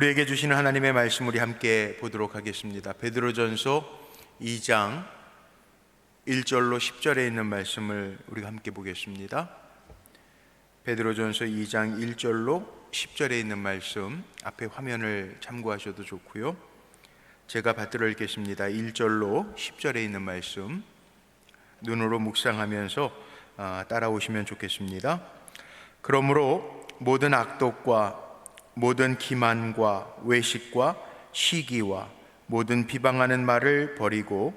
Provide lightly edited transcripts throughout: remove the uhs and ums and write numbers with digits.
우리에게 주시는 하나님의 말씀 우리 함께 보도록 하겠습니다. 베드로전서 2장 1절로 10절에 있는 말씀을 우리가 함께 보겠습니다. 베드로전서 2장 1절로 10절에 있는 말씀, 앞에 화면을 참고하셔도 좋고요. 제가 받들어 읽겠습니다. 1절로 10절에 있는 말씀 눈으로 묵상하면서 따라오시면 좋겠습니다. 그러므로 모든 악독과 모든 기만과 외식과 시기와 모든 비방하는 말을 버리고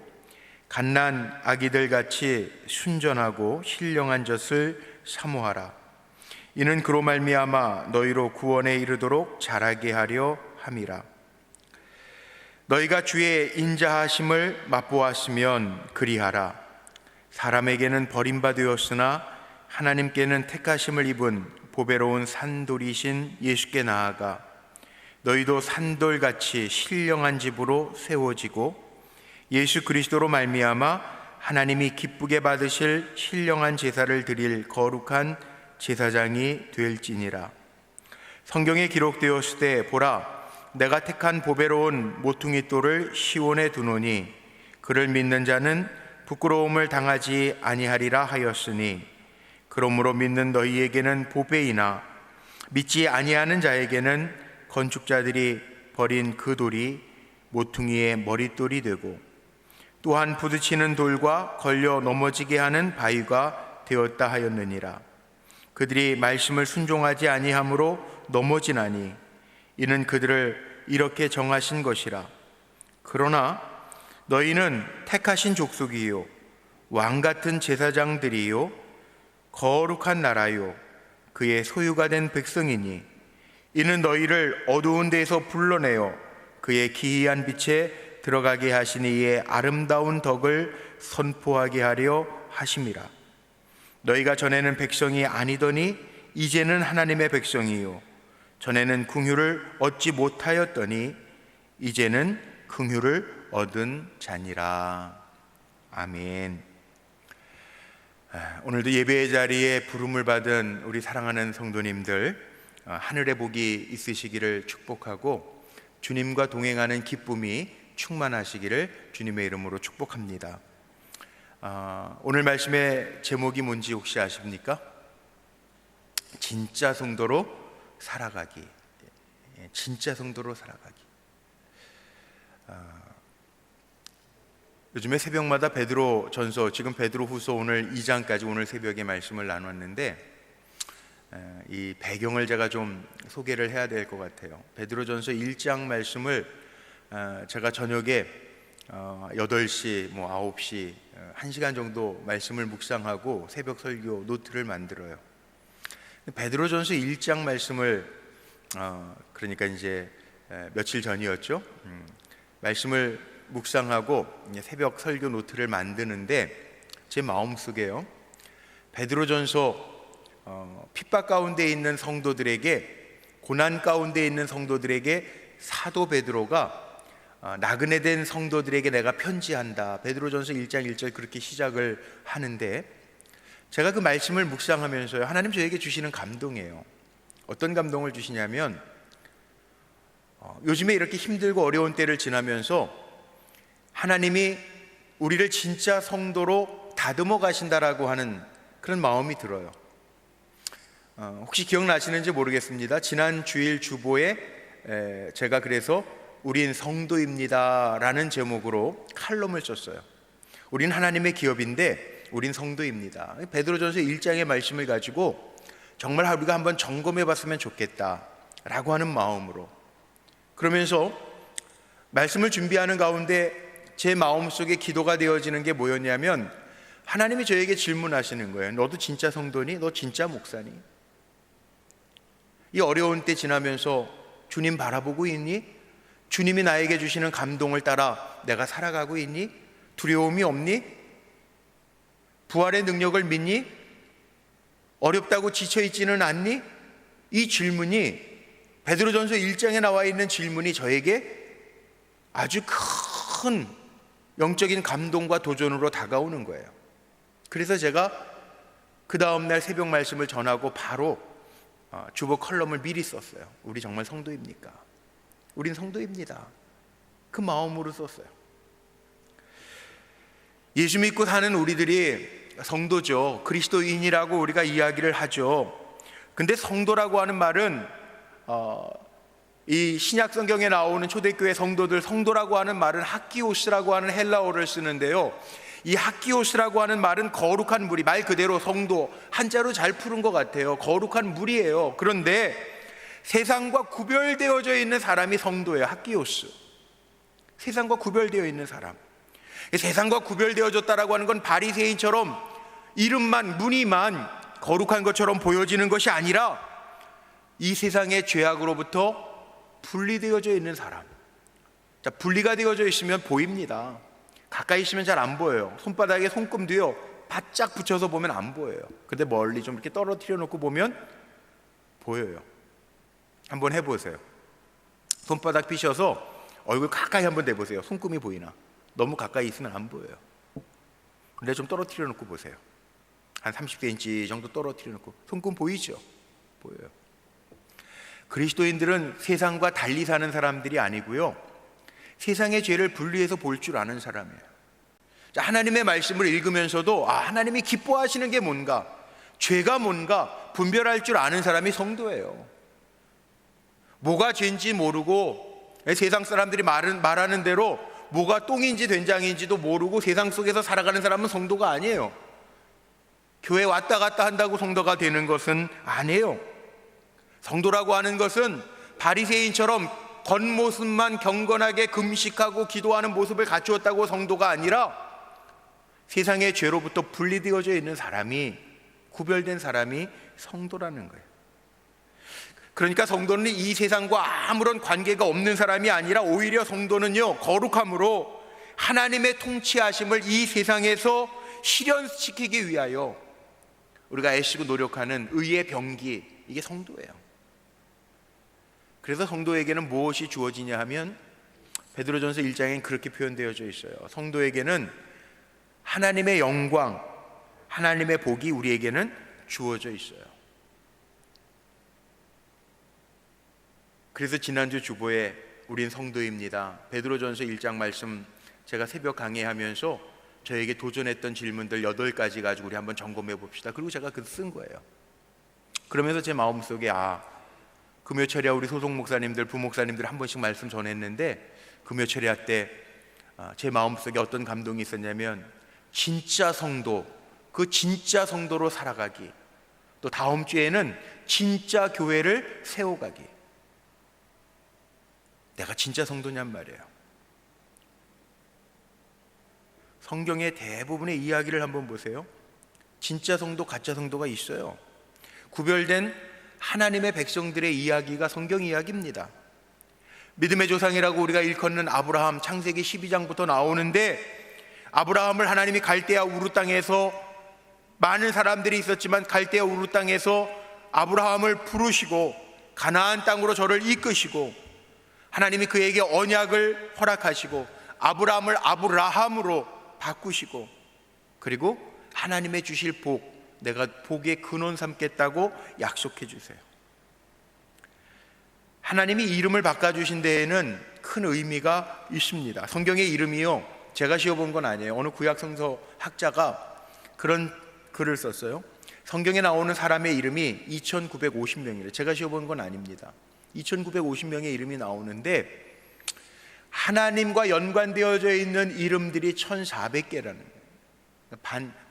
갓난 아기들 같이 순전하고 신령한 젖을 사모하라. 이는 그로 말미암아 너희로 구원에 이르도록 자라게 하려 함이라. 너희가 주의 인자하심을 맛보았으면 그리하라. 사람에게는 버림받으었으나 하나님께는 택하심을 입은 보배로운 산돌이신 예수께 나아가 너희도 산돌같이 신령한 집으로 세워지고 예수 그리스도로 말미암아 하나님이 기쁘게 받으실 신령한 제사를 드릴 거룩한 제사장이 될지니라. 성경에 기록되었으되 보라, 내가 택한 보배로운 모퉁이 돌을 시온에 두노니 그를 믿는 자는 부끄러움을 당하지 아니하리라 하였으니, 그러므로 믿는 너희에게는 보배이나 믿지 아니하는 자에게는 건축자들이 버린 그 돌이 모퉁이의 머릿돌이 되고 또한 부딪히는 돌과 걸려 넘어지게 하는 바위가 되었다 하였느니라. 그들이 말씀을 순종하지 아니함으로 넘어지나니 이는 그들을 이렇게 정하신 것이라. 그러나 너희는 택하신 족속이요 왕같은 제사장들이요 거룩한 나라요 그의 소유가 된 백성이니 이는 너희를 어두운 데에서 불러내어 그의 기이한 빛에 들어가게 하시니 이의 아름다운 덕을 선포하게 하려 하심이라. 너희가 전에는 백성이 아니더니 이제는 하나님의 백성이요 전에는 긍휼을 얻지 못하였더니 이제는 긍휼을 얻은 자니라. 아멘. 오늘도 예배의 자리에 부름을 받은 우리 사랑하는 성도님들, 하늘의 복이 있으시기를 축복하고 주님과 동행하는 기쁨이 충만하시기를 주님의 이름으로 축복합니다. 오늘 말씀의 제목이 뭔지 혹시 아십니까? 진짜 성도로 살아가기. 진짜 성도로 살아가기. 요즘에 새벽마다 베드로전서, 지금 베드로후서 오늘 2장까지 오늘 새벽에 말씀을 나눴는데 이 배경을 제가 좀 소개를 해야 될 것 같아요. 베드로전서 1장 말씀을 제가 저녁에 8시, 9시 1시간 정도 말씀을 묵상하고 새벽 설교 노트를 만들어요. 베드로전서 1장 말씀을 그러니까 이제 며칠 전이었죠. 말씀을 묵상하고 새벽 설교 노트를 만드는데 제 마음속에요, 베드로전서 핍박 가운데 있는 성도들에게, 고난 가운데 있는 성도들에게 사도 베드로가 나그네 된 성도들에게 내가 편지한다, 베드로전서 1장 1절 그렇게 시작을 하는데, 제가 그 말씀을 묵상하면서요, 하나님 저에게 주시는 감동이에요. 어떤 감동을 주시냐면, 요즘에 이렇게 힘들고 어려운 때를 지나면서 하나님이 우리를 진짜 성도로 다듬어 가신다라고 하는 그런 마음이 들어요. 혹시 기억나시는지 모르겠습니다. 지난 주일 주보에 제가 그래서 우린 성도입니다 라는 제목으로 칼럼을 썼어요. 우린 하나님의 기업인데 우린 성도입니다. 베드로전서 1장의 말씀을 가지고 정말 우리가 한번 점검해 봤으면 좋겠다 라고 하는 마음으로, 그러면서 말씀을 준비하는 가운데 제 마음속에 기도가 되어지는 게 뭐였냐면, 하나님이 저에게 질문하시는 거예요. 너도 진짜 성도니? 너 진짜 목사니? 이 어려운 때 지나면서 주님 바라보고 있니? 주님이 나에게 주시는 감동을 따라 내가 살아가고 있니? 두려움이 없니? 부활의 능력을 믿니? 어렵다고 지쳐있지는 않니? 이 질문이, 베드로전서 1장에 나와 있는 질문이 저에게 아주 큰 영적인 감동과 도전으로 다가오는 거예요. 그래서 제가 그 다음날 새벽 말씀을 전하고 바로 주보 컬럼을 미리 썼어요. 우리 정말 성도입니까? 우린 성도입니다. 그 마음으로 썼어요. 예수 믿고 사는 우리들이 성도죠. 그리스도인이라고 우리가 이야기를 하죠. 근데 성도라고 하는 말은 이 신약 성경에 나오는 초대교회 성도들, 성도라고 하는 말은 하키오스라고 하는 헬라어를 쓰는데요, 이 하키오스라고 하는 말은 거룩한 무리, 말 그대로 성도, 한자로 잘 푸른 것 같아요. 거룩한 무리예요. 그런데 세상과 구별되어져 있는 사람이 성도예요. 하키오스, 세상과 구별되어 있는 사람. 세상과 구별되어졌다라고 하는 건 바리새인처럼 이름만, 무늬만 거룩한 것처럼 보여지는 것이 아니라 이 세상의 죄악으로부터 분리되어져 있는 사람. 자, 분리가 되어져 있으면 보입니다. 가까이 있으면 잘 안 보여요. 손바닥에 손금도요, 바짝 붙여서 보면 안 보여요. 근데 멀리 좀 이렇게 떨어뜨려 놓고 보면 보여요. 한번 해보세요. 손바닥 피셔서 얼굴 가까이 한번 대보세요. 손금이 보이나? 너무 가까이 있으면 안 보여요. 근데 좀 떨어뜨려 놓고 보세요. 한 30cm 정도 떨어뜨려 놓고 손금 보이죠? 보여요. 그리스도인들은 세상과 달리 사는 사람들이 아니고요, 세상의 죄를 분리해서 볼 줄 아는 사람이에요. 자, 하나님의 말씀을 읽으면서도 하나님이 기뻐하시는 게 뭔가, 죄가 뭔가 분별할 줄 아는 사람이 성도예요. 뭐가 죄인지 모르고 세상 사람들이 말하는 대로 뭐가 똥인지 된장인지도 모르고 세상 속에서 살아가는 사람은 성도가 아니에요. 교회 왔다 갔다 한다고 성도가 되는 것은 아니에요. 성도라고 하는 것은 바리새인처럼 겉모습만 경건하게 금식하고 기도하는 모습을 갖추었다고 성도가 아니라 세상의 죄로부터 분리되어져 있는 사람이, 구별된 사람이 성도라는 거예요. 그러니까 성도는 이 세상과 아무런 관계가 없는 사람이 아니라 오히려 성도는요, 거룩함으로 하나님의 통치하심을 이 세상에서 실현시키기 위하여 우리가 애쓰고 노력하는 의의 병기, 이게 성도예요. 그래서 성도에게는 무엇이 주어지냐 하면 베드로전서 1장엔 그렇게 표현되어져 있어요. 성도에게는 하나님의 영광, 하나님의 복이 우리에게는 주어져 있어요. 그래서 지난주 주보에 우린 성도입니다, 베드로전서 1장 말씀 제가 새벽 강의하면서 저에게 도전했던 질문들 8가지 가지고 우리 한번 점검해 봅시다. 그리고 제가 그거 쓴 거예요. 그러면서 제 마음속에 금요철야 우리 소속 목사님들, 부목사님들 한 번씩 말씀 전했는데, 금요철야 때 제 마음속에 어떤 감동이 있었냐면, 진짜 성도, 그 진짜 성도로 살아가기, 또 다음 주에는 진짜 교회를 세워가기. 내가 진짜 성도냔 말이에요. 성경의 대부분의 이야기를 한번 보세요. 진짜 성도, 가짜 성도가 있어요. 구별된 하나님의 백성들의 이야기가 성경 이야기입니다. 믿음의 조상이라고 우리가 일컫는 아브라함, 창세기 12장부터 나오는데, 아브라함을 하나님이 갈대아 우르 땅에서, 많은 사람들이 있었지만 갈대아 우르 땅에서 아브라함을 부르시고 가나안 땅으로 저를 이끄시고, 하나님이 그에게 언약을 허락하시고 아브라함을 아브라함으로 바꾸시고, 그리고 하나님의 주실 복, 내가 복의 근원 삼겠다고 약속해 주세요. 하나님이 이름을 바꿔주신 데에는 큰 의미가 있습니다. 성경의 이름이요, 제가 지어본 건 아니에요. 어느 구약성서 학자가 그런 글을 썼어요. 성경에 나오는 사람의 이름이 2950명이래요. 제가 지어본 건 아닙니다. 2950명의 이름이 나오는데 하나님과 연관되어져 있는 이름들이 1400개라는 거예요.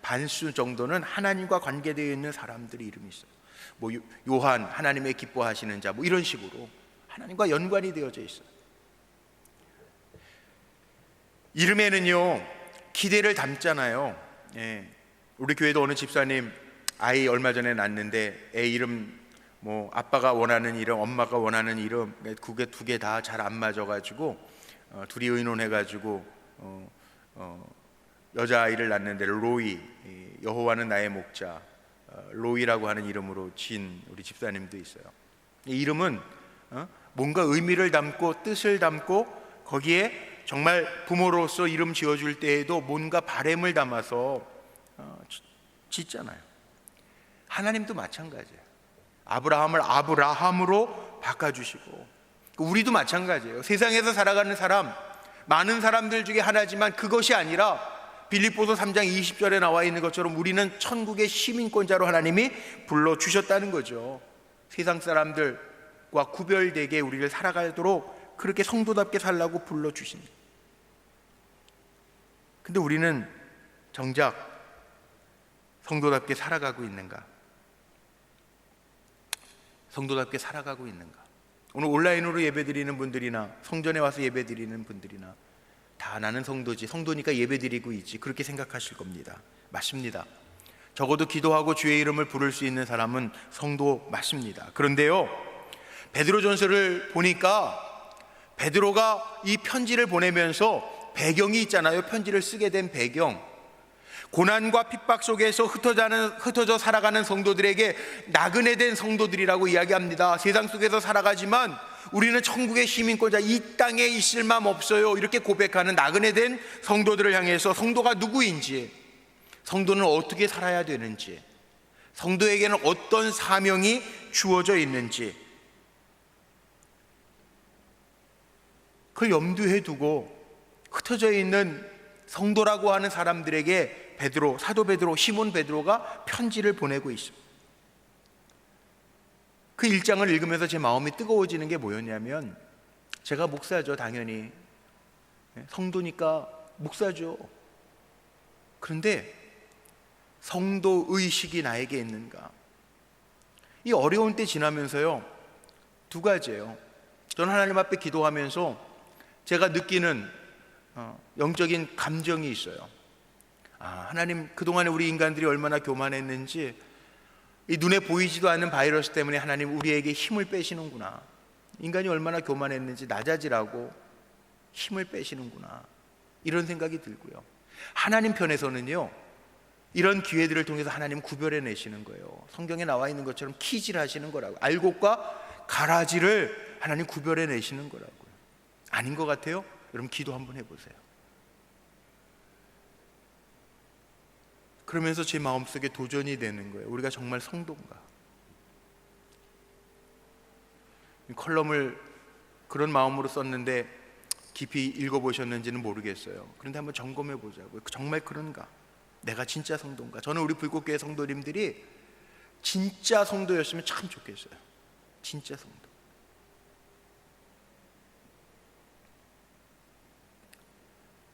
반수 정도는 하나님과 관계되어 있는 사람들의 이름이 있어요. 뭐 요한, 하나님의 기뻐하시는 자, 뭐 이런 식으로 하나님과 연관이 되어져 있어요. 이름에는요, 기대를 담잖아요. 우리 교회도 어느 집사님 아이 얼마 전에 낳는데 애 이름 뭐 아빠가 원하는 이름, 엄마가 원하는 이름 그게 두 개 다 잘 안 맞아가지고 둘이 의논해가지고 여자아이를 낳는데 로이, 여호와는 나의 목자, 로이라고 하는 이름으로 지은 우리 집사님도 있어요. 이 이름은 뭔가 의미를 담고 뜻을 담고 거기에 정말 부모로서 이름 지어줄 때에도 뭔가 바램을 담아서 짓잖아요. 하나님도 마찬가지예요. 아브라함을 아브라함으로 바꿔주시고 우리도 마찬가지예요. 세상에서 살아가는 사람, 많은 사람들 중에 하나지만 그것이 아니라 빌립보서 3장 20절에 나와 있는 것처럼 우리는 천국의 시민권자로 하나님이 불러주셨다는 거죠. 세상 사람들과 구별되게 우리를 살아가도록 그렇게 성도답게 살라고 불러주십니다. 근데 우리는 정작 성도답게 살아가고 있는가? 성도답게 살아가고 있는가? 오늘 온라인으로 예배드리는 분들이나 성전에 와서 예배드리는 분들이나 다 나는 성도지, 성도니까 예배드리고 있지, 그렇게 생각하실 겁니다. 맞습니다. 적어도 기도하고 주의 이름을 부를 수 있는 사람은 성도 맞습니다. 그런데요, 베드로전서를 보니까 베드로가 이 편지를 보내면서 배경이 있잖아요. 편지를 쓰게 된 배경, 고난과 핍박 속에서 흩어져 살아가는 성도들에게 나그네 된 성도들이라고 이야기합니다. 세상 속에서 살아가지만 우리는 천국의 시민권자, 이 땅에 있을 맘 없어요, 이렇게 고백하는 나그네 된 성도들을 향해서 성도가 누구인지, 성도는 어떻게 살아야 되는지, 성도에게는 어떤 사명이 주어져 있는지 그걸 염두에 두고 흩어져 있는 성도라고 하는 사람들에게 베드로, 사도 베드로, 시몬 베드로가 편지를 보내고 있습니다. 그 1장을 읽으면서 제 마음이 뜨거워지는 게 뭐였냐면, 제가 목사죠, 당연히. 성도니까 목사죠. 그런데 성도 의식이 나에게 있는가? 이 어려운 때 지나면서요, 두 가지예요. 저는 하나님 앞에 기도하면서 제가 느끼는 영적인 감정이 있어요. 하나님, 그동안에 우리 인간들이 얼마나 교만했는지, 이 눈에 보이지도 않는 바이러스 때문에 하나님 우리에게 힘을 빼시는구나. 인간이 얼마나 교만했는지 낮아지라고 힘을 빼시는구나, 이런 생각이 들고요. 하나님 편에서는요, 이런 기회들을 통해서 하나님 구별해내시는 거예요. 성경에 나와 있는 것처럼 키질 하시는 거라고, 알곡과 가라지를 하나님 구별해내시는 거라고요. 아닌 것 같아요? 여러분 기도 한번 해보세요. 그러면서 제 마음속에 도전이 되는 거예요. 우리가 정말 성도인가? 컬럼을 그런 마음으로 썼는데 깊이 읽어보셨는지는 모르겠어요. 그런데 한번 점검해 보자고요. 정말 그런가? 내가 진짜 성도인가? 저는 우리 불꽃교회 성도님들이 진짜 성도였으면 참 좋겠어요. 진짜 성도.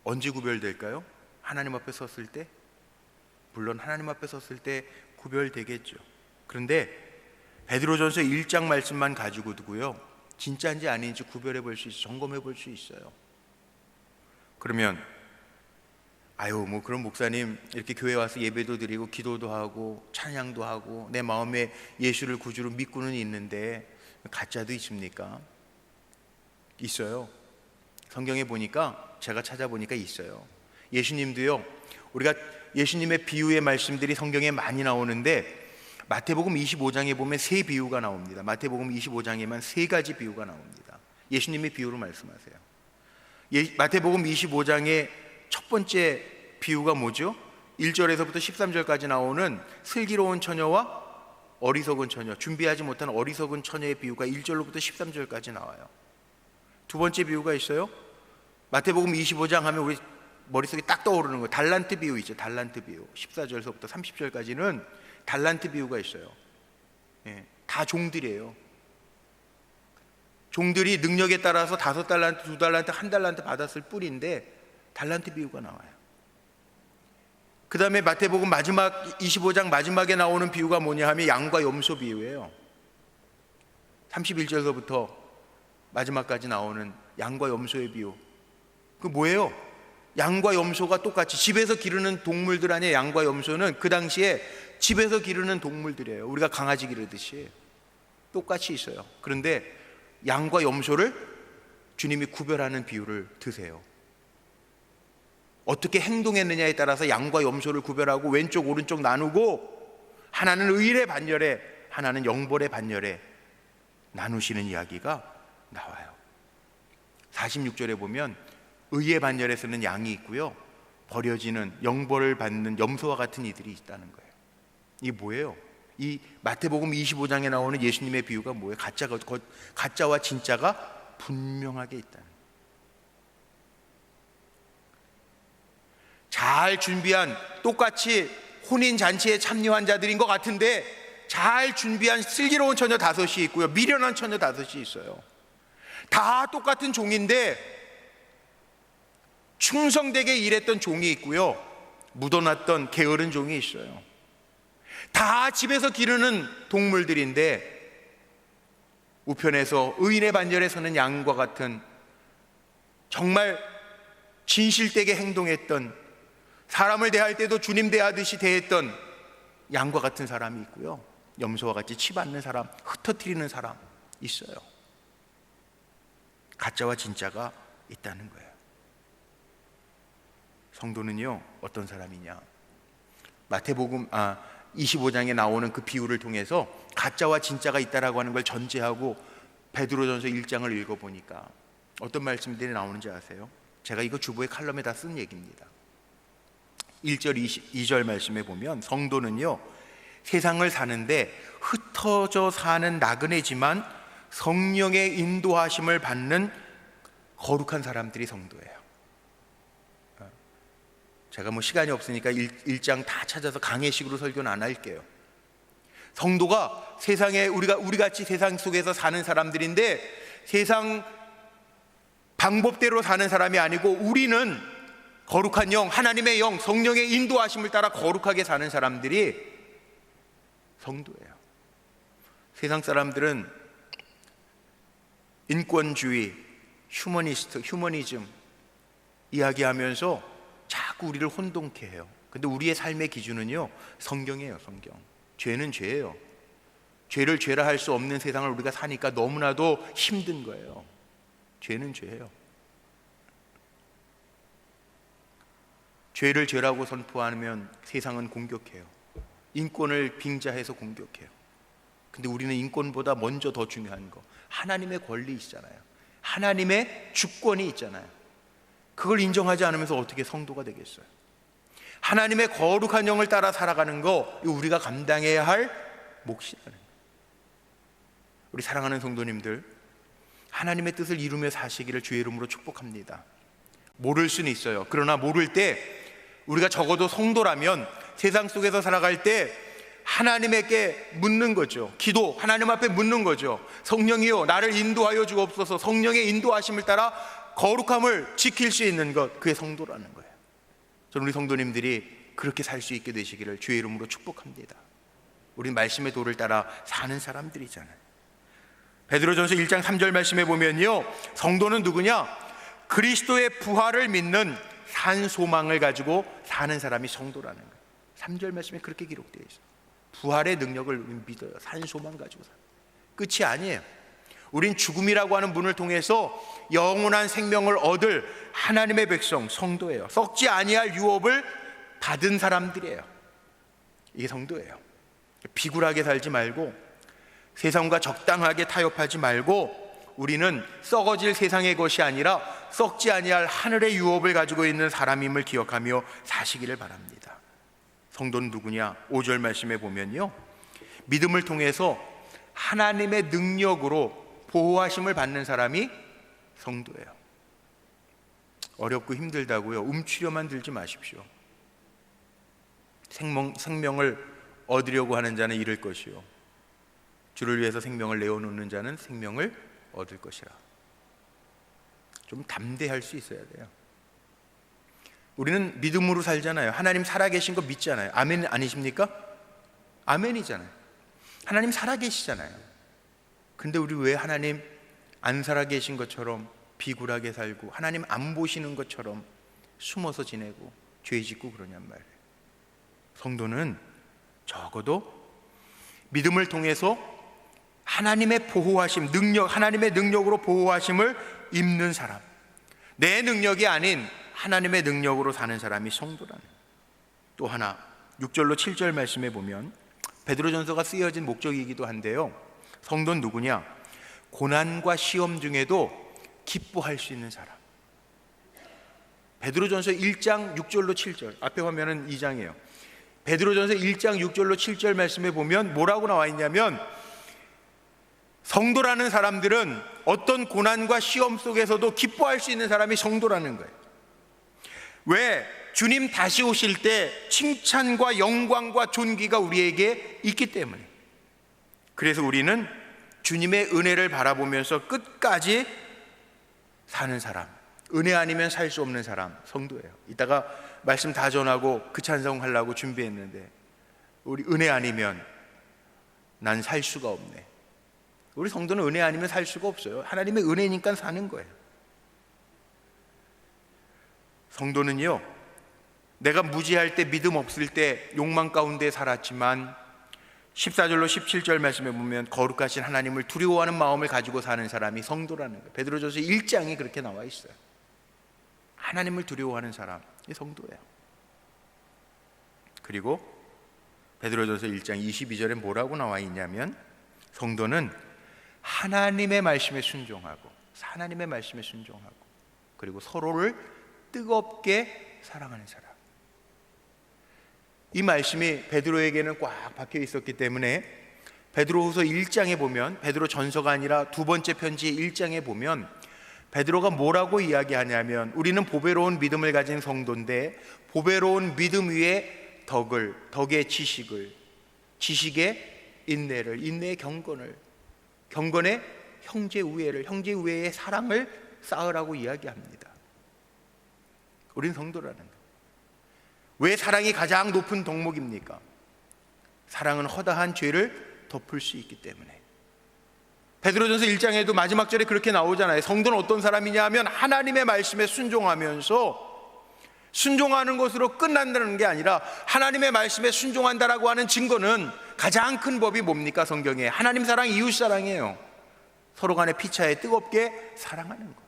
언제 구별될까요? 하나님 앞에 섰을 때? 물론 하나님 앞에 섰을 때 구별되겠죠. 그런데 베드로전서 1장 말씀만 가지고 두고요, 진짜인지 아닌지 구별해 볼 수 있어요. 점검해 볼 수 있어요. 그러면 뭐 그럼 목사님 이렇게 교회 와서 예배도 드리고 기도도 하고 찬양도 하고 내 마음에 예수를 구주로 믿고는 있는데 가짜도 있습니까? 있어요. 성경에 보니까, 제가 찾아보니까 있어요. 예수님도요, 우리가 예수님의 비유의 말씀들이 성경에 많이 나오는데 마태복음 25장에 보면 세 비유가 나옵니다. 마태복음 25장에만 세 가지 비유가 나옵니다. 예수님의 비유로 말씀하세요. 마태복음 25장의 첫 번째 비유가 뭐죠? 1절에서부터 13절까지 나오는 슬기로운 처녀와 어리석은 처녀, 준비하지 못한 어리석은 처녀의 비유가 1절로부터 13절까지 나와요. 두 번째 비유가 있어요. 마태복음 25장 하면 우리 머릿속에 딱 떠오르는 거예요. 달란트 비유 있죠. 달란트 비유. 14절서부터 30절까지는 달란트 비유가 있어요. 다 종들이에요. 종들이 능력에 따라서 5달란트, 2달란트, 1달란트 받았을 뿐인데 달란트 비유가 나와요. 그 다음에 마태복음 마지막 25장 마지막에 나오는 비유가 뭐냐 하면 양과 염소 비유예요. 31절서부터 마지막까지 나오는 양과 염소의 비유. 그 뭐예요? 양과 염소가 똑같이 집에서 기르는 동물들 아니에요. 양과 염소는 그 당시에 집에서 기르는 동물들이에요. 우리가 강아지 기르듯이 똑같이 있어요. 그런데 양과 염소를 주님이 구별하는 비유를 드세요. 어떻게 행동했느냐에 따라서 양과 염소를 구별하고 왼쪽 오른쪽 나누고 하나는 의의 반열에 하나는 영벌의 반열에 나누시는 이야기가 나와요. 46절에 보면 의의 반열에서는 양이 있고요, 버려지는 영벌을 받는 염소와 같은 이들이 있다는 거예요. 이게 뭐예요? 이 마태복음 25장에 나오는 예수님의 비유가 뭐예요? 가짜와 진짜가 분명하게 있다는, 잘 준비한, 똑같이 혼인잔치에 참여한 자들인 것 같은데 잘 준비한 슬기로운 처녀 5이 있고요, 미련한 처녀 5이 있어요. 다 똑같은 종인데 충성되게 일했던 종이 있고요, 묻어놨던 게으른 종이 있어요. 다 집에서 기르는 동물들인데 우편에서 의인의 반열에 서는 양과 같은, 정말 진실되게 행동했던, 사람을 대할 때도 주님 대하듯이 대했던 양과 같은 사람이 있고요, 염소와 같이 치 받는 사람, 흩어뜨리는 사람 있어요. 가짜와 진짜가 있다는 거예요. 성도는요, 어떤 사람이냐? 마태복음 25장에 나오는 그 비유를 통해서 가짜와 진짜가 있다라고 하는 걸 전제하고 베드로전서 1장을 읽어보니까 어떤 말씀들이 나오는지 아세요? 제가 이거 주보의 칼럼에다 쓴 얘기입니다. 1절 2절 말씀에 보면 성도는요, 세상을 사는데 흩어져 사는 나그네지만 성령의 인도하심을 받는 거룩한 사람들이 성도예요. 제가 시간이 없으니까 1장 다 찾아서 강해식으로 설교는 안 할게요. 성도가 세상에 우리 같이 세상 속에서 사는 사람들인데 세상 방법대로 사는 사람이 아니고 우리는 거룩한 영, 하나님의 영, 성령의 인도하심을 따라 거룩하게 사는 사람들이 성도예요. 세상 사람들은 인권주의, 휴머니즘 이야기하면서 자꾸 우리를 혼동케 해요. 근데 우리의 삶의 기준은요, 성경이에요. 성경. 죄는 죄예요. 죄를 죄라 할 수 없는 세상을 우리가 사니까 너무나도 힘든 거예요. 죄는 죄예요. 죄를 죄라고 선포하면 세상은 공격해요. 인권을 빙자해서 공격해요. 근데 우리는 인권보다 먼저 더 중요한 거, 하나님의 권리이잖아요. 하나님의 주권이 있잖아요. 그걸 인정하지 않으면서 어떻게 성도가 되겠어요? 하나님의 거룩한 영을 따라 살아가는 거, 이거 우리가 감당해야 할 몫이라는 거예요. 우리 사랑하는 성도님들, 하나님의 뜻을 이루며 사시기를 주의 이름으로 축복합니다. 모를 수는 있어요. 그러나 모를 때 우리가 적어도 성도라면 세상 속에서 살아갈 때 하나님에게 묻는 거죠. 기도, 하나님 앞에 묻는 거죠. 성령이요, 나를 인도하여 주옵소서. 성령의 인도하심을 따라 거룩함을 지킬 수 있는 것, 그게 성도라는 거예요. 저는 우리 성도님들이 그렇게 살 수 있게 되시기를 주의 이름으로 축복합니다. 우린 말씀의 도를 따라 사는 사람들이잖아요. 베드로전서 1장 3절 말씀에 보면요, 성도는 누구냐? 그리스도의 부활을 믿는 산 소망을 가지고 사는 사람이 성도라는 거예요. 3절 말씀에 그렇게 기록되어 있어요. 부활의 능력을 믿어요. 산 소망 가지고 살아요. 끝이 아니에요. 우린 죽음이라고 하는 문을 통해서 영원한 생명을 얻을 하나님의 백성, 성도예요. 썩지 아니할 유업을 받은 사람들이에요. 이게 성도예요. 비굴하게 살지 말고 세상과 적당하게 타협하지 말고 우리는 썩어질 세상의 것이 아니라 썩지 아니할 하늘의 유업을 가지고 있는 사람임을 기억하며 사시기를 바랍니다. 성도는 누구냐? 5절 말씀에 보면요, 믿음을 통해서 하나님의 능력으로 보호하심을 받는 사람이 성도예요. 어렵고 힘들다고요 움츠려만 들지 마십시오. 생명을 얻으려고 하는 자는 잃을 것이요, 주를 위해서 생명을 내어놓는 자는 생명을 얻을 것이라. 좀 담대할 수 있어야 돼요. 우리는 믿음으로 살잖아요. 하나님 살아계신 거 믿잖아요. 아멘 아니십니까? 아멘이잖아요. 하나님 살아계시잖아요. 근데 우리 왜 하나님 안 살아계신 것처럼 비굴하게 살고 하나님 안 보시는 것처럼 숨어서 지내고 죄 짓고 그러냔 말이에요. 성도는 적어도 믿음을 통해서 하나님의 보호하심, 하나님의 능력으로 보호하심을 입는 사람, 내 능력이 아닌 하나님의 능력으로 사는 사람이 성도라는. 또 하나 6절로 7절 말씀에 보면 베드로전서가 쓰여진 목적이기도 한데요, 성도는 누구냐? 고난과 시험 중에도 기뻐할 수 있는 사람. 베드로전서 1장 6절로 7절, 앞에 화면은 2장이에요. 베드로전서 1장 6절로 7절 말씀에 보면 뭐라고 나와 있냐면 성도라는 사람들은 어떤 고난과 시험 속에서도 기뻐할 수 있는 사람이 성도라는 거예요. 왜? 주님 다시 오실 때 칭찬과 영광과 존귀가 우리에게 있기 때문에. 그래서 우리는 주님의 은혜를 바라보면서 끝까지 사는 사람, 은혜 아니면 살 수 없는 사람, 성도예요. 이따가 말씀 다 전하고 그 찬송 하려고 준비했는데, 우리 은혜 아니면 난 살 수가 없네. 우리 성도는 은혜 아니면 살 수가 없어요. 하나님의 은혜니까 사는 거예요. 성도는요, 내가 무지할 때, 믿음 없을 때 욕망 가운데 살았지만 14절로 17절 말씀에 보면 거룩하신 하나님을 두려워하는 마음을 가지고 사는 사람이 성도라는 거예요. 베드로전서 1장이 그렇게 나와 있어요. 하나님을 두려워하는 사람이 성도예요. 그리고 베드로전서 1장 22절에 뭐라고 나와 있냐면, 성도는 하나님의 말씀에 순종하고, 하나님의 말씀에 순종하고, 그리고 서로를 뜨겁게 사랑하는 사람. 이 말씀이 베드로에게는 꽉 박혀 있었기 때문에 베드로후서 1장에 보면, 베드로 전서가 아니라 두 번째 편지 1장에 보면 베드로가 뭐라고 이야기하냐면, 우리는 보배로운 믿음을 가진 성도인데 보배로운 믿음 위에 덕의 지식을, 지식의 인내를, 인내의 경건을, 경건의 형제 우애를, 형제 우애의 사랑을 쌓으라고 이야기합니다. 우린 성도라는 거예요. 왜 사랑이 가장 높은 덕목입니까? 사랑은 허다한 죄를 덮을 수 있기 때문에. 베드로전서 1장에도 마지막 절에 그렇게 나오잖아요. 성도는 어떤 사람이냐 하면 하나님의 말씀에 순종하면서, 순종하는 것으로 끝난다는 게 아니라 하나님의 말씀에 순종한다라고 하는 증거는 가장 큰 법이 뭡니까? 성경에 하나님 사랑, 이웃 사랑이에요. 서로 간에 피차에 뜨겁게 사랑하는 것.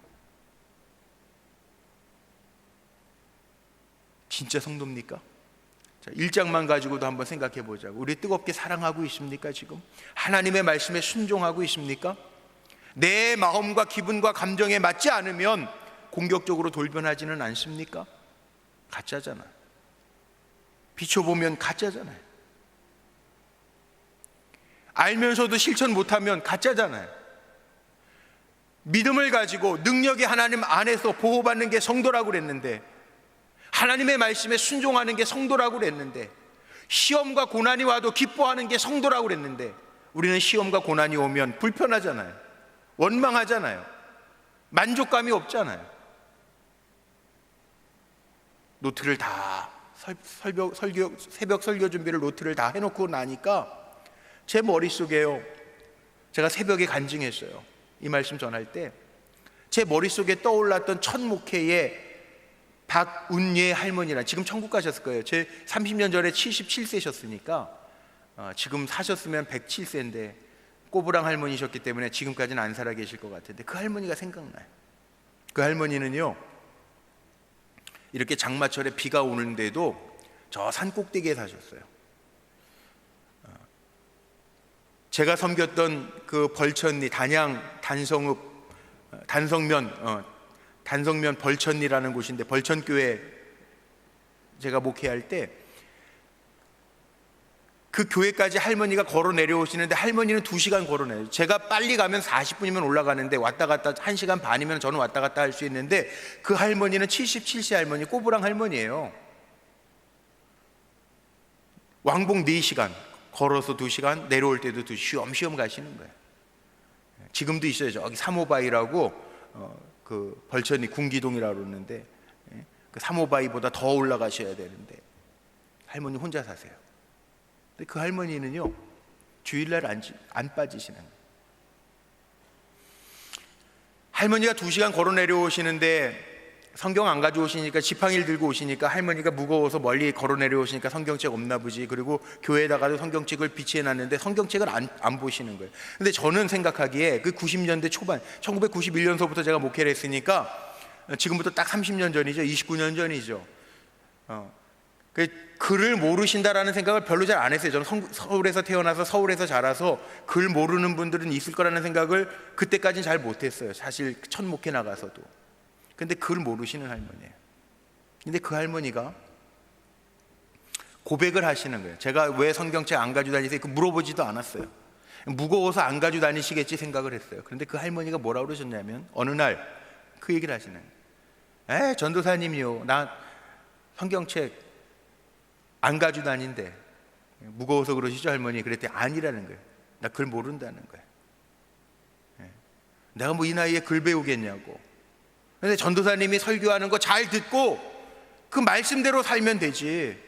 진짜 성도입니까? 자, 1장만 가지고도 한번 생각해 보자고. 우리 뜨겁게 사랑하고 있습니까? 지금 하나님의 말씀에 순종하고 있습니까? 내 마음과 기분과 감정에 맞지 않으면 공격적으로 돌변하지는 않습니까? 가짜잖아. 비춰보면 가짜잖아요. 알면서도 실천 못하면 가짜잖아요. 믿음을 가지고 능력이 하나님 안에서 보호받는 게 성도라고 그랬는데, 하나님의 말씀에 순종하는 게 성도라고 그랬는데, 시험과 고난이 와도 기뻐하는 게 성도라고 그랬는데, 우리는 시험과 고난이 오면 불편하잖아요. 원망하잖아요. 만족감이 없잖아요. 노트를 다 새벽 설교 준비를 노트를 다 해놓고 나니까 제 머릿속에요, 제가 새벽에 간증했어요. 이 말씀 전할 때 제 머릿속에 떠올랐던 첫 목회의 박운예 할머니라, 지금 천국 가셨을 거예요. 제 30년 전에 77세셨으니까 지금 사셨으면 107세인데 꼬부랑 할머니셨기 때문에 지금까지는 안 살아 계실 것 같은데, 그 할머니가 생각나요. 그 할머니는요, 이렇게 장마철에 비가 오는데도 저 산 꼭대기에 사셨어요. 제가 섬겼던 그 벌천리, 단양 단성면 벌천리라는 곳인데, 벌천교회 제가 목회할 때 그 교회까지 할머니가 걸어 내려오시는데, 할머니는 2시간 걸어 내려요. 제가 빨리 가면 40분이면 올라가는데 왔다 갔다 1시간 반이면 저는 왔다 갔다 할 수 있는데, 그 할머니는 77세 할머니, 꼬부랑 할머니예요. 왕복 4시간 걸어서 2시간, 내려올 때도 쉬엄쉬엄 가시는 거예요. 지금도 있어요. 저기 삼호바위라고 그 벌천이 군기동이라고 그러는데, 그 삼호바위보다 더 올라가셔야 되는데 할머니 혼자 사세요. 근데 그 할머니는요, 주일날 안 빠지시는 거예요. 할머니가 2시간 걸어 내려오시는데 성경 안 가져오시니까, 지팡이를 들고 오시니까 할머니가 무거워서 멀리 걸어 내려오시니까 성경책 없나 보지. 그리고 교회에다가도 성경책을 비치해 놨는데 성경책을 안 보시는 거예요. 근데 저는 생각하기에 그 90년대 초반, 1991년서부터 제가 목회를 했으니까 지금부터 딱 30년 전이죠. 29년 전이죠. 그 글을 모르신다라는 생각을 별로 잘 안 했어요. 저는 서울에서 태어나서 서울에서 자라서 글 모르는 분들은 있을 거라는 생각을 그때까지는 잘 못했어요. 사실 첫 목회 나가서도. 근데 글 모르시는 할머니예요. 근데 그 할머니가 고백을 하시는 거예요. 제가 왜 성경책 안 가지고 다니세요? 물어보지도 않았어요. 무거워서 안 가지고 다니시겠지 생각을 했어요. 그런데 그 할머니가 뭐라고 그러셨냐면 어느 날 그 얘기를 하시는 거예요. 전도사님요, 나 성경책 안 가지고 다닌대. 무거워서 그러시죠 할머니? 그랬더니 아니라는 거예요. 나 글 모른다는 거예요. 내가 뭐 이 나이에 글 배우겠냐고. 근데 전도사님이 설교하는 거 잘 듣고 그 말씀대로 살면 되지.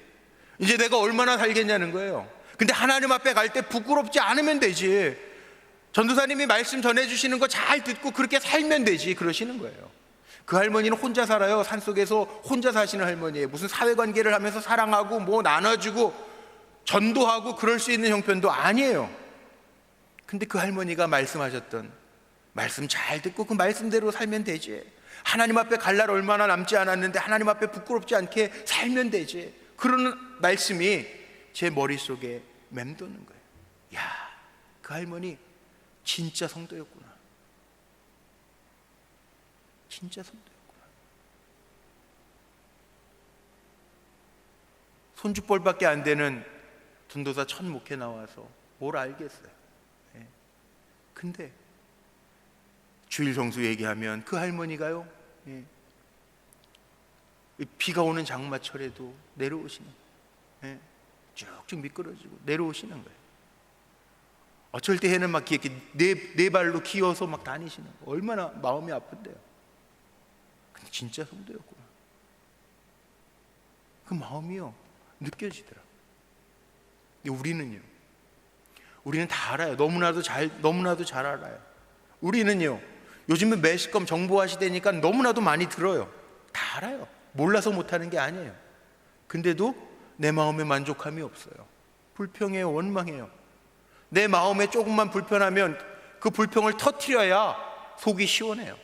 이제 내가 얼마나 살겠냐는 거예요. 근데 하나님 앞에 갈 때 부끄럽지 않으면 되지. 전도사님이 말씀 전해주시는 거 잘 듣고 그렇게 살면 되지, 그러시는 거예요. 그 할머니는 혼자 살아요. 산속에서 혼자 사시는 할머니예요. 무슨 사회관계를 하면서 사랑하고 뭐 나눠주고 전도하고 그럴 수 있는 형편도 아니에요. 근데 그 할머니가 말씀하셨던 말씀 잘 듣고 그 말씀대로 살면 되지. 하나님 앞에 갈 날 얼마나 남지 않았는데 하나님 앞에 부끄럽지 않게 살면 되지. 그러는 말씀이 제 머릿속에 맴도는 거예요. 야, 그 할머니 진짜 성도였구나. 진짜 성도였구나. 손주뻘밖에 안 되는 전도사 첫 목회 나와서 뭘 알겠어요. 근데 주일 성수 얘기하면 그 할머니가요, 비가 오는 장마철에도 내려오시는 거예요. 쭉쭉 미끄러지고 내려오시는 거예요. 어쩔 때에는 막 이렇게 네 발로 기어서 막 다니시는 거. 얼마나 마음이 아픈데요. 근데 진짜 성도였구나. 그 마음이요 느껴지더라고요. 근데 우리는 다 알아요. 너무나도 잘 알아요. 우리는요, 요즘은 매스컴 정보화 시대니까 너무나도 많이 들어요. 다 알아요. 몰라서 못하는 게 아니에요. 근데도 내 마음에 만족함이 없어요. 불평해요. 원망해요. 내 마음에 조금만 불편하면 그 불평을 터뜨려야 속이 시원해요.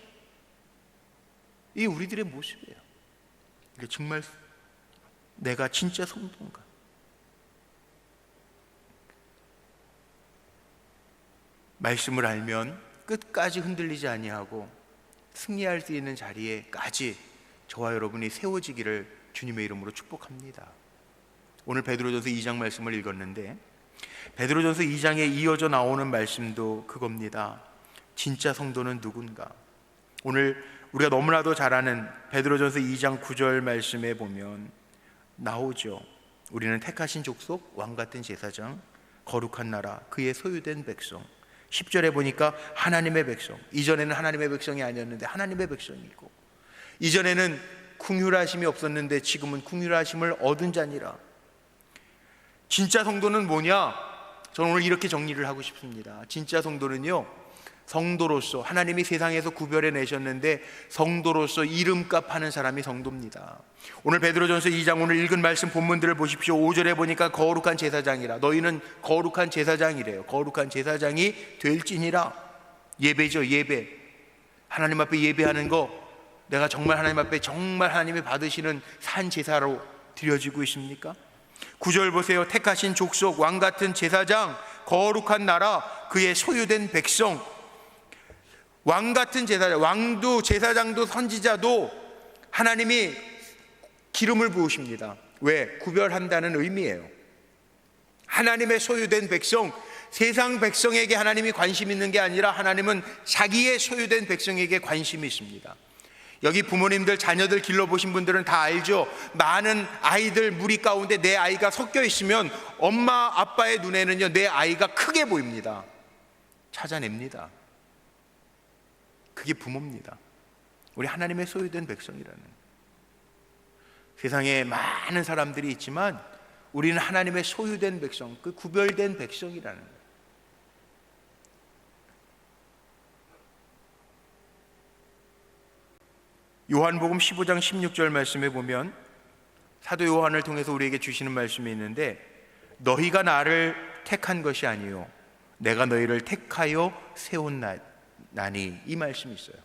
이 우리들의 모습이에요. 이게 정말 내가 진짜 성도인가? 말씀을 알면 끝까지 흔들리지 아니하고 승리할 수 있는 자리에까지 저와 여러분이 세워지기를 주님의 이름으로 축복합니다. 오늘 베드로전서 2장 말씀을 읽었는데 베드로전서 2장에 이어져 나오는 말씀도 그겁니다. 진짜 성도는 누군가? 오늘 우리가 너무나도 잘 아는 베드로전서 2장 9절 말씀에 보면 나오죠. 우리는 택하신 족속, 왕같은 제사장, 거룩한 나라, 그의 소유된 백성. 10절에 보니까 하나님의 백성. 이전에는 하나님의 백성이 아니었는데 하나님의 백성이고, 이전에는 긍휼하심이 없었는데 지금은 긍휼하심을 얻은 자니라. 진짜 성도는 뭐냐? 저는 오늘 이렇게 정리를 하고 싶습니다. 진짜 성도는요, 성도로서 하나님이 세상에서 구별해 내셨는데 성도로서 이름값 하는 사람이 성도입니다. 오늘 베드로전서 2장 오늘 읽은 말씀 본문들을 보십시오. 5절에 보니까 거룩한 제사장이라. 너희는 거룩한 제사장이래요. 거룩한 제사장이 될지니라. 예배죠, 예배. 하나님 앞에 예배하는 거, 내가 정말 하나님 앞에 정말 하나님이 받으시는 산 제사로 드려지고 있습니까? 9절 보세요. 택하신 족속, 왕같은 제사장, 거룩한 나라, 그의 소유된 백성. 왕같은 제사장, 왕도 제사장도 선지자도 하나님이 기름을 부으십니다. 왜? 구별한다는 의미예요. 하나님의 소유된 백성, 세상 백성에게 하나님이 관심 있는 게 아니라 하나님은 자기의 소유된 백성에게 관심이 있습니다. 여기 부모님들 자녀들 길러보신 분들은 다 알죠. 많은 아이들 무리 가운데 내 아이가 섞여 있으면 엄마 아빠의 눈에는요, 내 아이가 크게 보입니다. 찾아냅니다. 그게 부모입니다. 우리 하나님의 소유된 백성이라는. 세상에 많은 사람들이 있지만 우리는 하나님의 소유된 백성, 그 구별된 백성이라는 거예요. 요한복음 15장 16절 말씀에 보면 사도 요한을 통해서 우리에게 주시는 말씀이 있는데, 너희가 나를 택한 것이 아니요 내가 너희를 택하여 세웠나니, 이 말씀이 있어요.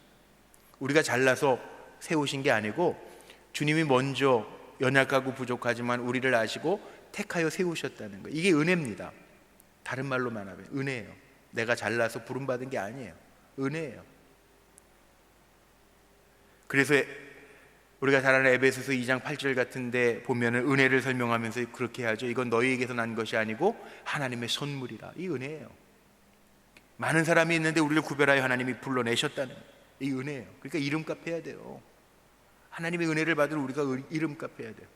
우리가 잘나서 세우신 게 아니고 주님이 먼저 연약하고 부족하지만 우리를 아시고 택하여 세우셨다는 거예요. 이게 은혜입니다. 다른 말로 말하면 은혜예요. 내가 잘나서 부름받은 게 아니에요. 은혜예요. 그래서 우리가 잘 아는 에베소서 2장 8절 같은데 보면은 은혜를 설명하면서 그렇게 하죠. 이건 너희에게서 난 것이 아니고 하나님의 선물이라. 이 은혜예요. 많은 사람이 있는데 우리를 구별하여 하나님이 불러내셨다는 이 은혜예요. 그러니까 이름값 해야 돼요. 하나님의 은혜를 받을 우리가 이름값 해야 돼요.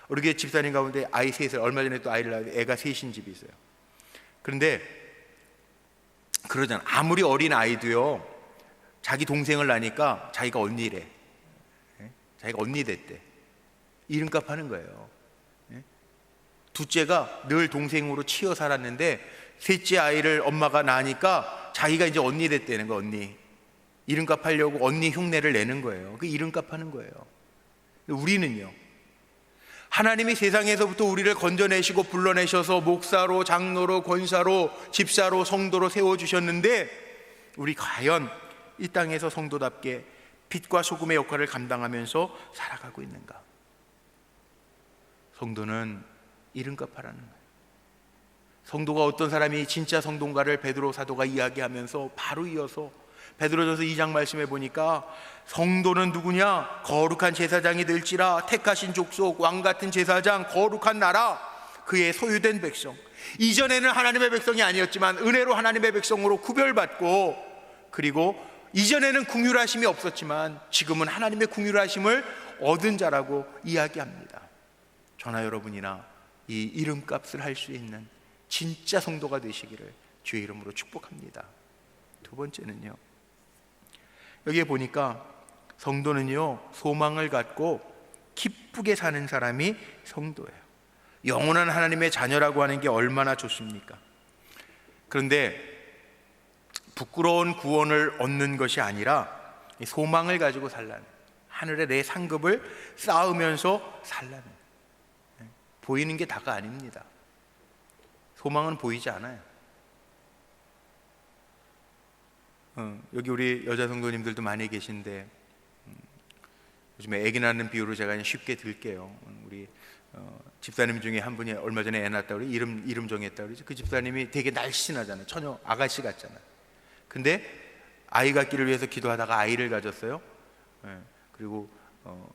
우리 교회 집사님 가운데 아이 셋을, 얼마 전에 또 아이를 낳았는데 애가 셋인 집이 있어요. 그런데 그러잖아. 아무리 어린 아이도요, 자기 동생을 낳으니까 자기가 언니래. 자기가 언니 됐대. 이름값 하는 거예요. 둘째가 늘 동생으로 치여 살았는데 셋째 아이를 엄마가 낳으니까 자기가 이제 언니 됐다는 거. 언니 이름값 하려고 언니 흉내를 내는 거예요. 그 이름값 하는 거예요. 우리는요, 하나님이 세상에서부터 우리를 건져내시고 불러내셔서 목사로, 장로로, 권사로, 집사로, 성도로 세워주셨는데 우리 과연 이 땅에서 성도답게 빛과 소금의 역할을 감당하면서 살아가고 있는가? 성도는 이름값 하라는 거예요. 성도가 어떤 사람이 진짜 성도인가를 베드로 사도가 이야기하면서 바로 이어서 베드로전서 2장 말씀해 보니까 성도는 누구냐? 거룩한 제사장이 될지라, 택하신 족속, 왕같은 제사장, 거룩한 나라, 그의 소유된 백성. 이전에는 하나님의 백성이 아니었지만 은혜로 하나님의 백성으로 구별받고, 그리고 이전에는 긍휼하심이 없었지만 지금은 하나님의 긍휼하심을 얻은 자라고 이야기합니다. 저나 여러분이나 이 이름값을 할 수 있는 진짜 성도가 되시기를 주의 이름으로 축복합니다. 두 번째는요, 여기에 보니까 성도는요, 소망을 갖고 기쁘게 사는 사람이 성도예요. 영원한 하나님의 자녀라고 하는 게 얼마나 좋습니까? 그런데 부끄러운 구원을 얻는 것이 아니라 소망을 가지고 살라는, 하늘에 내 상급을 쌓으면서 살라는, 보이는 게 다가 아닙니다. 소망은 보이지 않아요. 여기 우리 여자 성도님들도 많이 계신데, 요즘에 아기 낳는 비유로 제가 그냥 쉽게 들게요. 우리 집사님 중에 한 분이 얼마 전에 애 낳았다고 그래, 이름 정했다고 그러죠. 그 집사님이 되게 날씬하잖아요. 처녀 아가씨 같잖아요. 근데 아이 갖기를 위해서 기도하다가 아이를 가졌어요. 그리고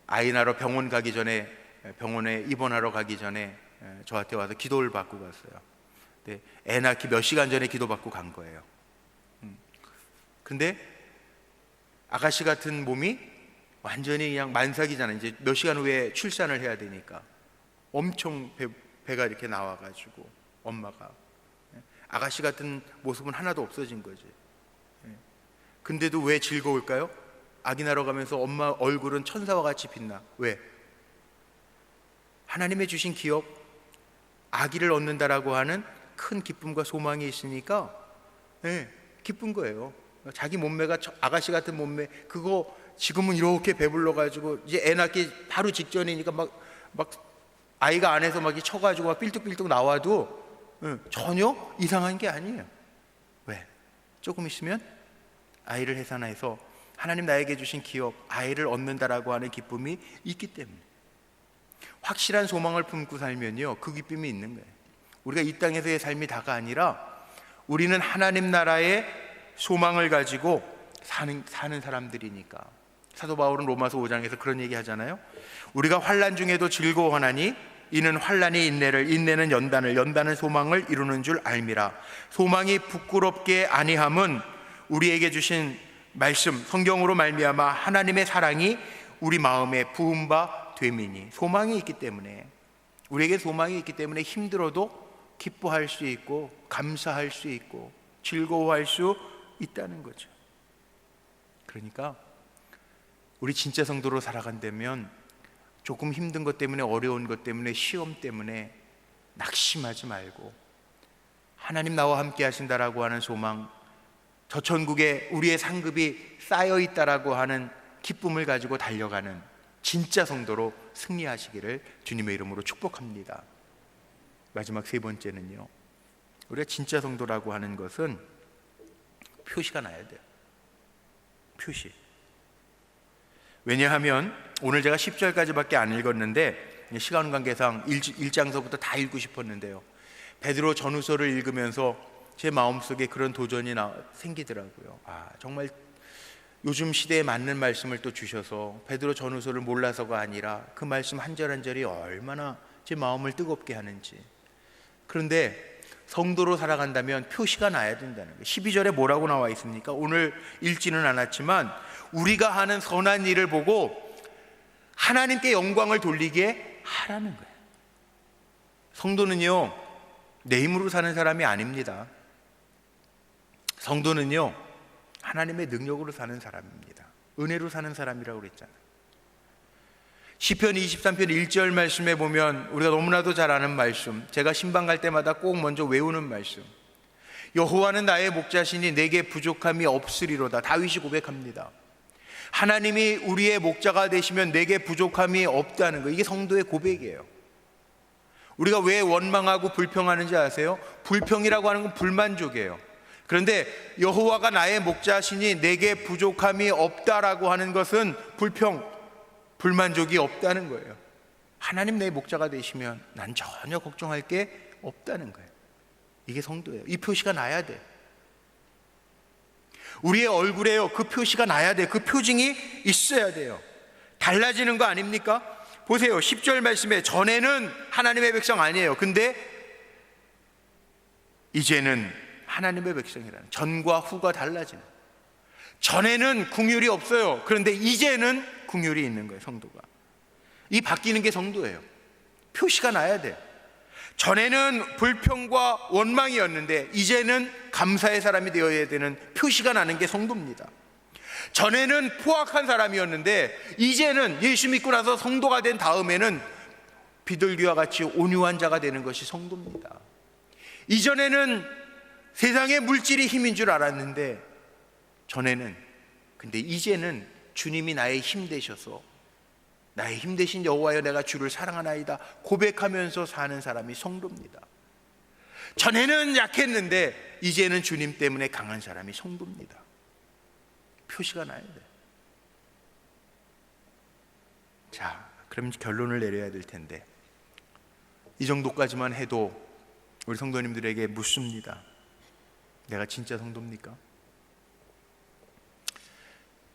아이 낳으러 병원 가기 전에, 병원에 입원하러 가기 전에 저한테 와서 기도를 받고 갔어요. 근데 애 낳기 몇 시간 전에 기도받고 간 거예요. 근데 아가씨 같은 몸이 완전히 그냥 만삭이잖아요. 이제 몇 시간 후에 출산을 해야 되니까 엄청 배가 이렇게 나와가지고 엄마가, 아가씨 같은 모습은 하나도 없어진 거지. 근데도 왜 즐거울까요? 아기 낳으러 가면서 엄마 얼굴은 천사와 같이 빛나. 왜? 하나님의 주신 기업, 아기를 얻는다라고 하는 큰 기쁨과 소망이 있으니까 기쁜 거예요. 자기 몸매가 아가씨 같은 몸매, 그거 지금은 이렇게 배불러가지고 이제 애 낳기 바로 직전이니까 막 아이가 안에서 막 쳐가지고 막 삘뚝삘뚝 나와도 전혀 이상한 게 아니에요. 왜? 조금 있으면 아이를 해산해서 하나님 나에게 주신 기업, 아이를 얻는다라고 하는 기쁨이 있기 때문에, 확실한 소망을 품고 살면요, 그 기쁨이 있는 거예요. 우리가 이 땅에서의 삶이 다가 아니라 우리는 하나님 나라의 소망을 가지고 사는 사람들이니까. 사도 바울은 로마서 5장에서 그런 얘기 하잖아요. 우리가 환난 중에도 즐거워하나니 이는 환난이 인내를, 인내는 연단을, 연단은 소망을 이루는 줄 알미라. 소망이 부끄럽게 아니함은 우리에게 주신 말씀, 성경으로 말미암아 하나님의 사랑이 우리 마음에 부은 바 됨이니. 소망이 있기 때문에, 우리에게 소망이 있기 때문에 힘들어도 기뻐할 수 있고 감사할 수 있고 즐거워할 수 있다는 거죠. 그러니까 우리 진짜 성도로 살아간다면 조금 힘든 것 때문에, 어려운 것 때문에, 시험 때문에 낙심하지 말고 하나님 나와 함께 하신다라고 하는 소망, 저 천국에 우리의 상급이 쌓여 있다라고 하는 기쁨을 가지고 달려가는 진짜 성도로 승리하시기를 주님의 이름으로 축복합니다. 마지막 세 번째는요, 우리가 진짜 성도라고 하는 것은 표시가 나야 돼요. 표시. 왜냐하면 오늘 제가 10절까지밖에 안 읽었는데 시간 관계상 1장서부터 다 읽고 싶었는데요, 베드로 전후서를 읽으면서 제 마음속에 그런 도전이 생기더라고요. 정말 요즘 시대에 맞는 말씀을 또 주셔서 베드로 전후서를 몰라서가 아니라 그 말씀 한 절 한 절이 얼마나 제 마음을 뜨겁게 하는지. 그런데 성도로 살아간다면 표시가 나야 된다는 거예요. 12절에 뭐라고 나와 있습니까? 오늘 읽지는 않았지만 우리가 하는 선한 일을 보고 하나님께 영광을 돌리게 하라는 거예요. 성도는요, 내 힘으로 사는 사람이 아닙니다. 성도는요, 하나님의 능력으로 사는 사람입니다. 은혜로 사는 사람이라고 그랬잖아요. 시편 23편 1절 말씀에 보면 우리가 너무나도 잘 아는 말씀, 제가 신방 갈 때마다 꼭 먼저 외우는 말씀, 여호와는 나의 목자시니 내게 부족함이 없으리로다. 다윗이 고백합니다. 하나님이 우리의 목자가 되시면 내게 부족함이 없다는 거, 이게 성도의 고백이에요. 우리가 왜 원망하고 불평하는지 아세요? 불평이라고 하는 건 불만족이에요. 그런데 여호와가 나의 목자시니 내게 부족함이 없다라고 하는 것은 불만족이 없다는 거예요. 하나님 내 목자가 되시면 난 전혀 걱정할 게 없다는 거예요. 이게 성도예요. 이 표시가 나야 돼. 우리의 얼굴에요, 그 표시가 나야 돼. 그 표징이 있어야 돼요. 달라지는 거 아닙니까? 보세요, 10절 말씀에 전에는 하나님의 백성 아니에요. 근데 이제는 하나님의 백성이라는, 전과 후가 달라지는. 전에는 긍휼이 없어요. 그런데 이제는 긍휼이 있는 거예요. 성도가. 이 바뀌는 게 성도예요. 표시가 나야 돼. 전에는 불평과 원망이었는데 이제는 감사의 사람이 되어야 되는 표시가 나는 게 성도입니다. 전에는 포악한 사람이었는데 이제는 예수 믿고 나서 성도가 된 다음에는 비둘기와 같이 온유한 자가 되는 것이 성도입니다. 이전에는 세상의 물질이 힘인 줄 알았는데 근데 이제는 주님이 나의 힘 되셔서 나의 힘 되신 여호와여 내가 주를 사랑하나이다 고백하면서 사는 사람이 성도입니다. 전에는 약했는데 이제는 주님 때문에 강한 사람이 성도입니다. 표시가 나야 돼. 자, 그럼 결론을 내려야 될 텐데 이 정도까지만 해도 우리 성도님들에게 묻습니다. 내가 진짜 성도입니까?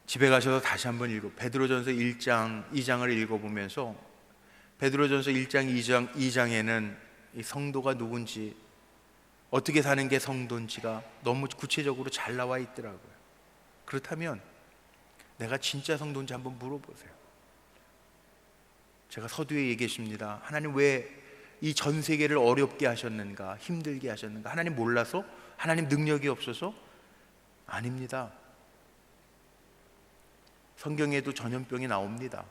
집에 가셔서 다시 한번 베드로전서 1장, 2장을 읽어보면서 베드로전서 1장, 2장에는 이 성도가 누군지, 어떻게 사는 게 성도인지가 너무 구체적으로 잘 나와 있더라고요. 그렇다면 내가 진짜 성도인지 한번 물어보세요. 제가 서두에 얘기했습니다. 하나님 왜 이 전 세계를 어렵게 하셨는가, 힘들게 하셨는가? 하나님 몰라서? 하나님 능력이 없어서? 아닙니다. 성경에도 전염병이 나옵니다.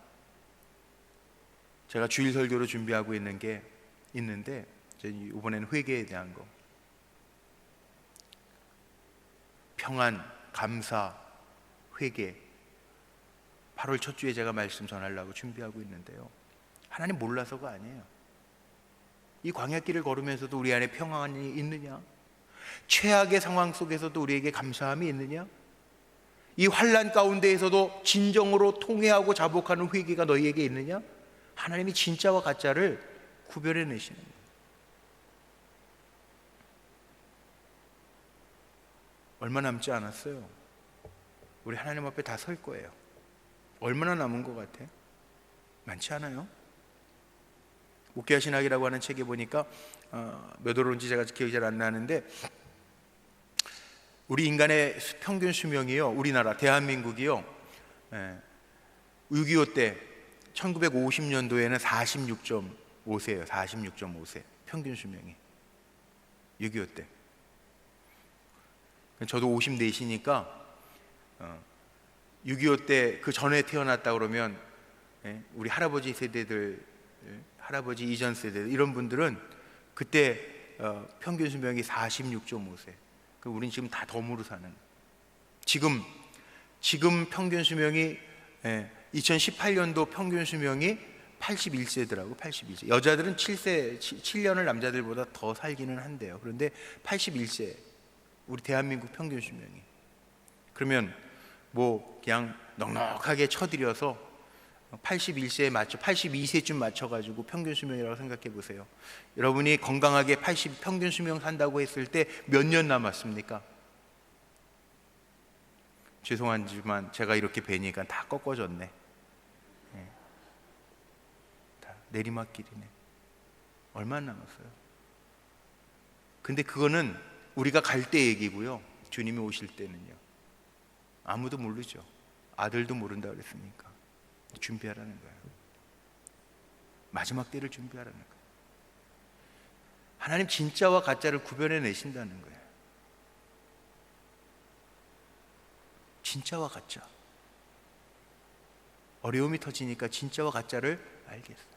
제가 주일 설교로 준비하고 있는 게 있는데 이번에는 회개에 대한 거, 평안, 감사, 회개, 8월 첫 주에 제가 말씀 전하려고 준비하고 있는데요, 하나님 몰라서가 아니에요. 이 광야길을 걸으면서도 우리 안에 평안이 있느냐? 최악의 상황 속에서도 우리에게 감사함이 있느냐? 이 환난 가운데에서도 진정으로 통회하고 자복하는 회개가 너희에게 있느냐? 하나님이 진짜와 가짜를 구별해 내시는 거예요. 얼마 남지 않았어요. 우리 하나님 앞에 다 설 거예요. 얼마나 남은 것 같아? 많지 않아요? 목회와 신학이라고 하는 책에 보니까 몇 월인지 제가 기억이 잘 안 나는데 우리 인간의 평균 수명이요, 우리나라 대한민국이요, 6.25 때 1950년도에는 46.5세예요. 46.5세 평균 수명이 6.25 때. 저도 54시니까 6.25 때 그 전에 태어났다 그러면 우리 할아버지 세대들, 할아버지 이전 세대들, 이런 분들은 그때 평균 수명이 46.5세. 우린 지금 다 덤으로 사는. 지금 평균 수명이 2018년도 평균 수명이 81세더라고. 81세. 여자들은 7년을 남자들보다 더 살기는 한대요. 그런데 81세 우리 대한민국 평균 수명이. 그러면 뭐 그냥 넉넉하게 쳐드려서 81세에 맞춰 82세쯤 맞춰가지고 평균 수명이라고 생각해 보세요. 여러분이 건강하게 80 평균 수명 산다고 했을 때 몇 년 남았습니까? 죄송하지만 제가 이렇게 뵈니까 다 꺾어졌네. 다 내리막길이네. 얼마나 남았어요? 근데 그거는 우리가 갈 때 얘기고요. 주님이 오실 때는요, 아무도 모르죠. 아들도 모른다 그랬으니까 준비하라는 거예요. 마지막 때를 준비하라는 거예요. 하나님 진짜와 가짜를 구별해 내신다는 거예요. 진짜와 가짜. 어려움이 터지니까 진짜와 가짜를 알겠어요.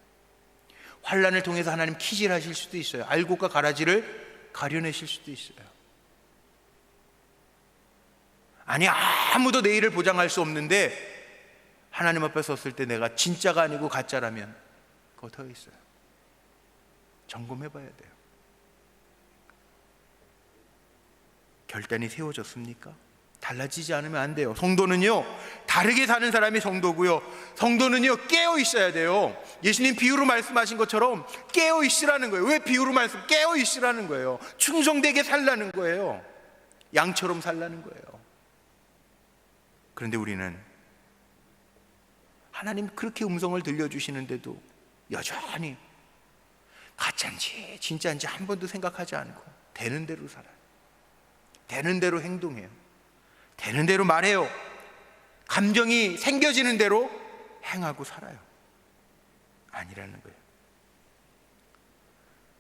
환난을 통해서 하나님 키질하실 수도 있어요. 알곡과 가라지를 가려내실 수도 있어요. 아니, 아무도 내일을 보장할 수 없는데 하나님 앞에 섰을 때 내가 진짜가 아니고 가짜라면 그거 더 있어요. 점검해 봐야 돼요. 결단이 세워졌습니까? 달라지지 않으면 안 돼요. 성도는요, 다르게 사는 사람이 성도고요, 성도는요 깨어 있어야 돼요. 예수님 비유로 말씀하신 것처럼 깨어 있으라는 거예요. 왜 비유로 말씀? 깨어 있으라는 거예요. 충성되게 살라는 거예요. 양처럼 살라는 거예요. 그런데 우리는 하나님 그렇게 음성을 들려주시는데도 여전히 가짜인지 진짜인지 한 번도 생각하지 않고 되는 대로 살아요. 되는 대로 행동해요. 되는 대로 말해요. 감정이 생겨지는 대로 행하고 살아요. 아니라는 거예요.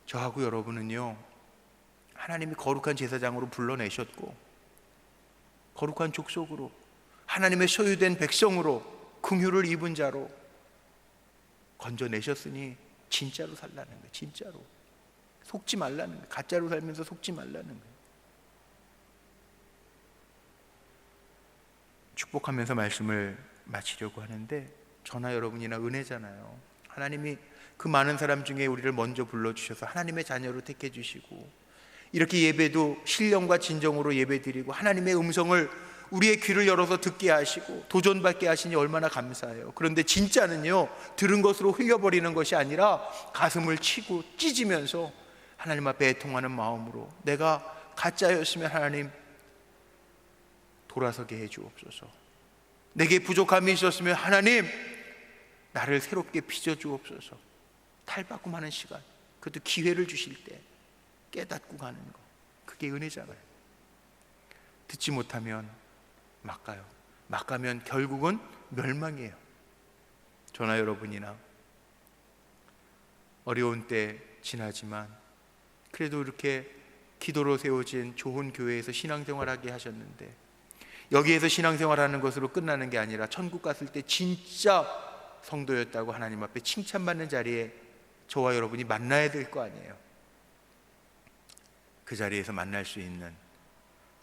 저하고 여러분은요, 하나님이 거룩한 제사장으로 불러내셨고 거룩한 족속으로 하나님의 소유된 백성으로 긍휼을 입은 자로 건져내셨으니 진짜로 살라는 거예요. 진짜로 속지 말라는 거예요. 가짜로 살면서 속지 말라는 거예요. 축복하면서 말씀을 마치려고 하는데, 저나 여러분이나 은혜잖아요. 하나님이 그 많은 사람 중에 우리를 먼저 불러주셔서 하나님의 자녀로 택해 주시고, 이렇게 예배도 신령과 진정으로 예배드리고 하나님의 음성을 우리의 귀를 열어서 듣게 하시고 도전받게 하시니 얼마나 감사해요. 그런데 진짜는요, 들은 것으로 흘려버리는 것이 아니라 가슴을 치고 찢으면서 하나님 앞에 애통하는 마음으로, 내가 가짜였으면 하나님 돌아서게 해 주옵소서. 내게 부족함이 있었으면 하나님 나를 새롭게 빚어 주옵소서. 탈바꿈하는 시간, 그것도 기회를 주실 때 깨닫고 가는 거, 그게 은혜잖아요. 듣지 못하면 막 가요. 막 가면 결국은 멸망이에요. 저나 여러분이나 어려운 때 지나지만 그래도 이렇게 기도로 세워진 좋은 교회에서 신앙생활하게 하셨는데, 여기에서 신앙생활하는 것으로 끝나는 게 아니라 천국 갔을 때 진짜 성도였다고 하나님 앞에 칭찬받는 자리에 저와 여러분이 만나야 될 거 아니에요. 그 자리에서 만날 수 있는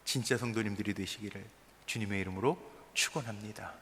진짜 성도님들이 되시기를 주님의 이름으로 축원합니다.